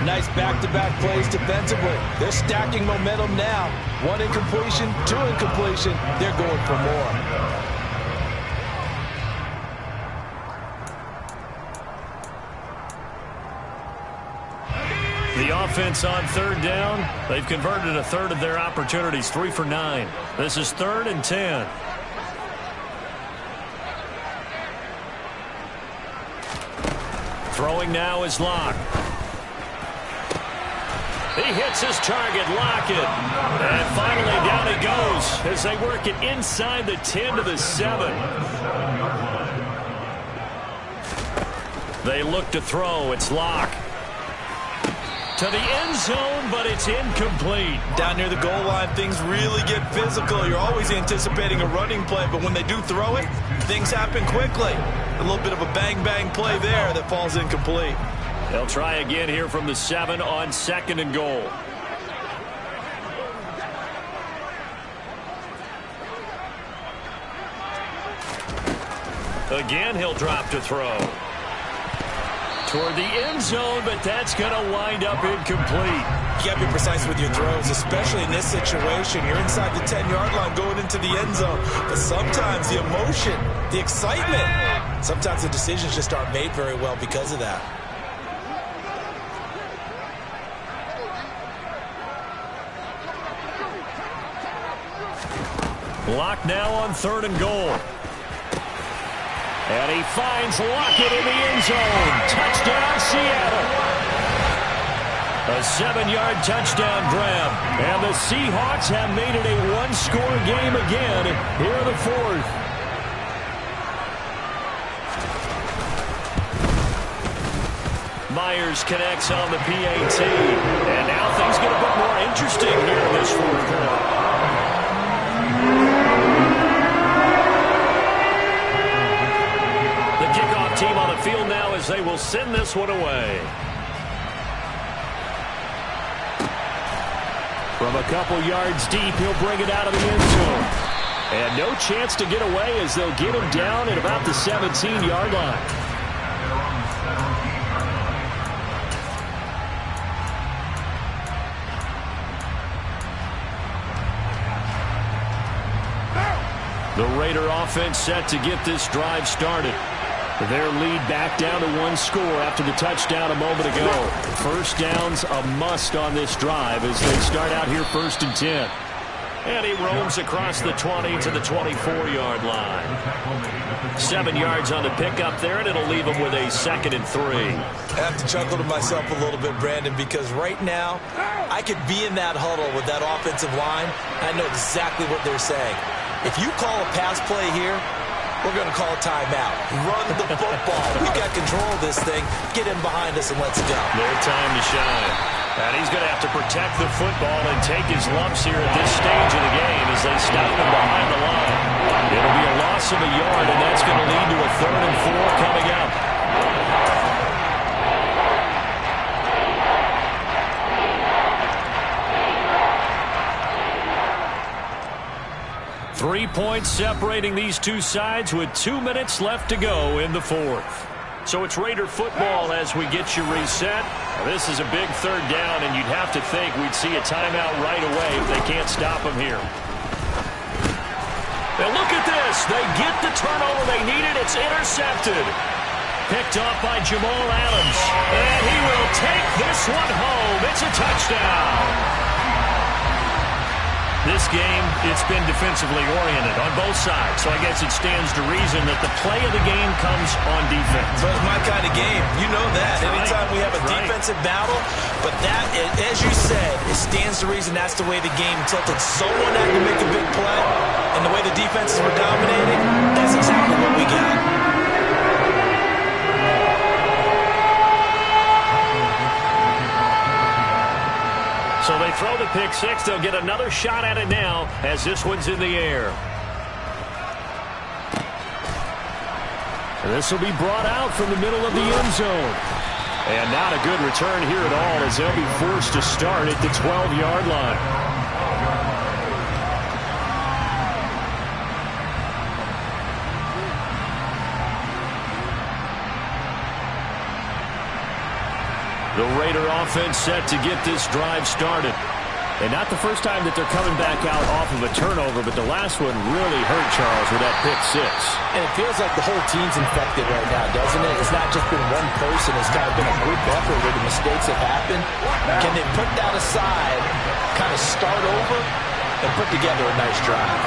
Nice back-to-back plays defensively. They're stacking momentum now. 1 incompletion, 2 incompletion. They're going for more. The offense on 3rd down, they've converted a 1/3 of their opportunities, 3 for 9. This is 3rd and 10. Throwing now is Locke. He hits his target, Lockett. And finally down it goes as they work it inside the 10 to the 7. They look to throw. It's Locke. To the end zone, but it's incomplete. Down near the goal line, things really get physical. You're always anticipating a running play, but when they do throw it, things happen quickly. A little bit of a bang-bang play there that falls incomplete. They'll try again here from the 7 on 2nd and goal. Again, he'll drop to throw. Toward the end zone, but that's going to wind up incomplete. You got to be precise with your throws, especially in this situation. You're inside the 10-yard line going into the end zone. But sometimes the emotion, the excitement, sometimes the decisions just aren't made very well because of that. Locke now on 3rd and goal. And he finds Lockett in the end zone. Touchdown, Seattle. A 7-yard touchdown grab. And the Seahawks have made it a one-score game again here in the fourth. Myers connects on the PAT. And now things get a bit more interesting here in this fourth quarter. The kickoff team on the field now as they will send this one away. From a couple yards deep, he'll bring it out of the end zone. And no chance to get away as they'll get him down at about the 17-yard line. The Raider offense set to get this drive started. Their lead back down to one score after the touchdown a moment ago. First down's a must on this drive as they start out here 1st and 10. And he roams across the 20 to the 24-yard line. 7 yards on the pickup there, and it'll leave him with a 2nd and 3. I have to chuckle to myself a little bit, Brandon, because right now I could be in that huddle with that offensive line. I know exactly what they're saying. If you call a pass play here, we're going to call a timeout. Run the football. We've got control of this thing. Get in behind us and let's go. Their time to shine. And he's going to have to protect the football and take his lumps here at this stage of the game as they stop him behind the line. It'll be a loss of a yard, and that's going to lead to a 3rd and 4 coming up. 3 points separating these two sides with 2 minutes left to go in the fourth. So it's Raider football as we get you reset. This is a big 3rd down, and you'd have to think we'd see a timeout right away if they can't stop him here. And look at this. They get the turnover they needed. It's intercepted. Picked off by Jamal Adams. And he will take this one home. It's a touchdown. This game, it's been defensively oriented on both sides, so I guess it stands to reason that the play of the game comes on defense. So it's my kind of game. You know that. Anytime we have a defensive battle, but that, as you said, it stands to reason that's the way the game tilted. Someone had to make a big play, and the way the defenses were dominating, that's exactly what we got. So they throw the pick six. They'll get another shot at it now as this one's in the air. This will be brought out from the middle of the end zone. And not a good return here at all as they'll be forced to start at the 12-yard line. The Raider offense set to get this drive started. And not the first time that they're coming back out off of a turnover, but the last one really hurt Charles with that pick six. And it feels like the whole team's infected right now, doesn't it? It's not just been one person. It's kind of been a group effort where the mistakes have happened. Can they put that aside, kind of start over, and put together a nice drive?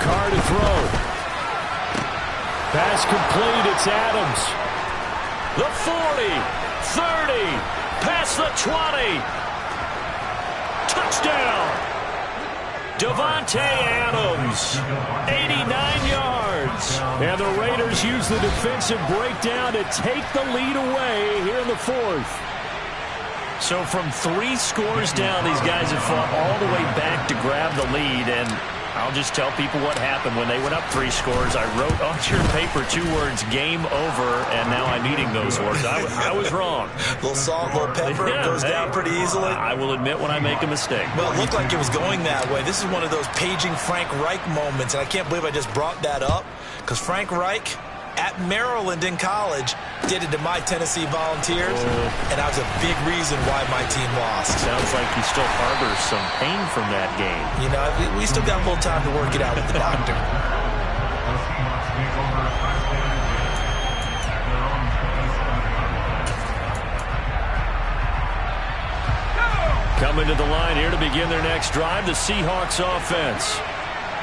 Carr to throw. Pass complete. It's Adams. The 40, 30, past the 20. Touchdown. Devontae Adams, 89 yards. And the Raiders use the defensive breakdown to take the lead away here in the fourth. So from 3 scores down, these guys have fought all the way back to grab the lead, and I'll just tell people what happened when they went up 3 scores. I wrote on your paper 2 words, game over, and now I'm eating those words. I was wrong. A little salt, a little pepper, goes down pretty easily. I will admit when I make a mistake. Well, it looked like it was going that way. This is one of those paging Frank Reich moments, and I can't believe I just brought that up, because Frank Reich at Maryland in college did it to my Tennessee Volunteers, and that was a big reason why my team lost. Sounds like he still harbors some pain from that game. You know, we still got a little time to work it out with the doctor. Coming to the line here to begin their next drive, the Seahawks offense.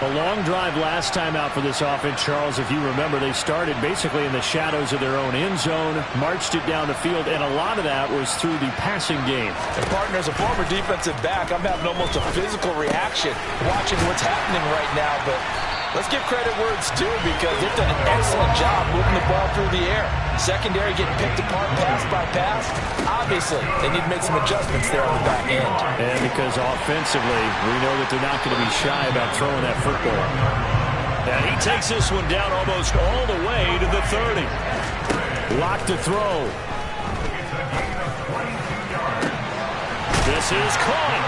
A long drive last time out for this offense, Charles. If you remember, they started basically in the shadows of their own end zone, marched it down the field, and a lot of that was through the passing game. And partner, as a former defensive back, I'm having almost a physical reaction watching what's happening right now. But let's give credit where it's due, because they've done an excellent job moving the ball through the air. Secondary getting picked apart pass by pass. Obviously, they need to make some adjustments there on the back end. And because offensively, we know that they're not going to be shy about throwing that football. And he takes this one down almost all the way to the 30. Lock to throw. This is caught.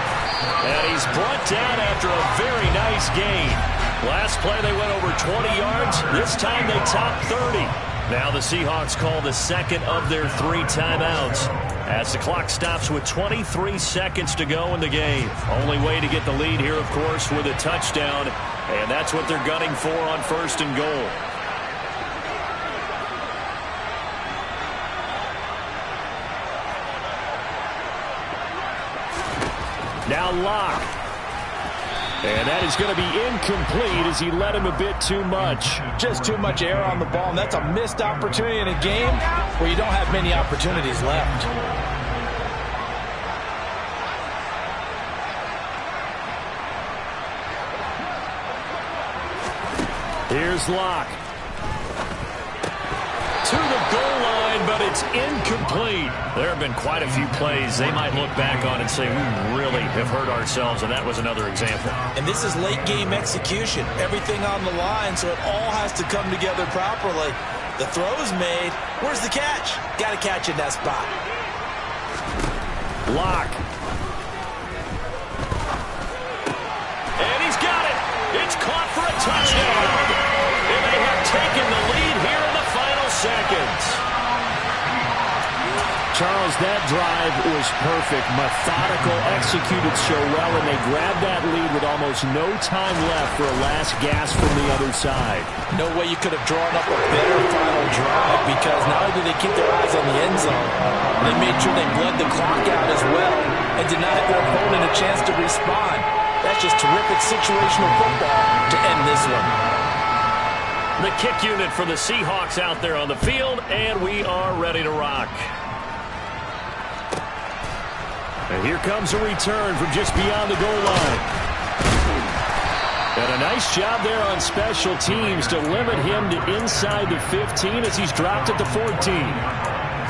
And he's brought down after a very nice gain. Last play they went over 20 yards. This time they topped 30. Now the Seahawks call the second of their 3 timeouts as the clock stops with 23 seconds to go in the game. Only way to get the lead here, of course, with a touchdown, and that's what they're gunning for on 1st and goal. Now Locke. And that is going to be incomplete as he led him a bit too much. Just too much air on the ball, and that's a missed opportunity in a game where you don't have many opportunities left. Here's Locke. To the goal line, but it's incomplete. There have been quite a few plays they might look back on and say, we really have hurt ourselves, and that was another example. And this is late game execution. Everything on the line, so it all has to come together properly. The throw's made. Where's the catch? Got to catch in that spot. Locke. And he's got it. It's caught for a touchdown. And they have taken the lead here in the final seconds. Charles, that drive was perfect. Methodical, executed so well, and they grabbed that lead with almost no time left for a last gasp from the other side. No way you could have drawn up a better final drive, because not only did they keep their eyes on the end zone, they made sure they bled the clock out as well and denied their opponent a chance to respond. That's just terrific situational football to end this one. The kick unit for the Seahawks out there on the field, and we are ready to rock. And here comes a return from just beyond the goal line. And a nice job there on special teams to limit him to inside the 15 as he's dropped at the 14.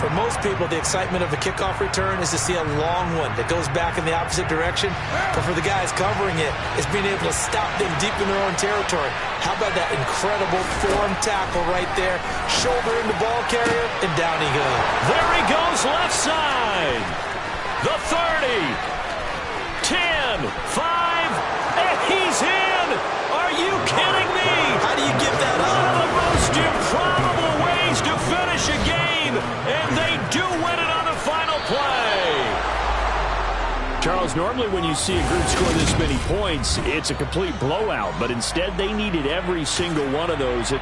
For most people, the excitement of a kickoff return is to see a long one that goes back in the opposite direction. But for the guys covering it, it's being able to stop them deep in their own territory. How about that incredible form tackle right there? Shoulder in the ball carrier, and down he goes. There he goes left side. The 30. 10, 5, and he's in. Are you kidding me? How do you give that up? One of the most improbable ways to finish a game, and they do win it on the final play. Charles, normally when you see a group score this many points, it's a complete blowout, but instead they needed every single one of those.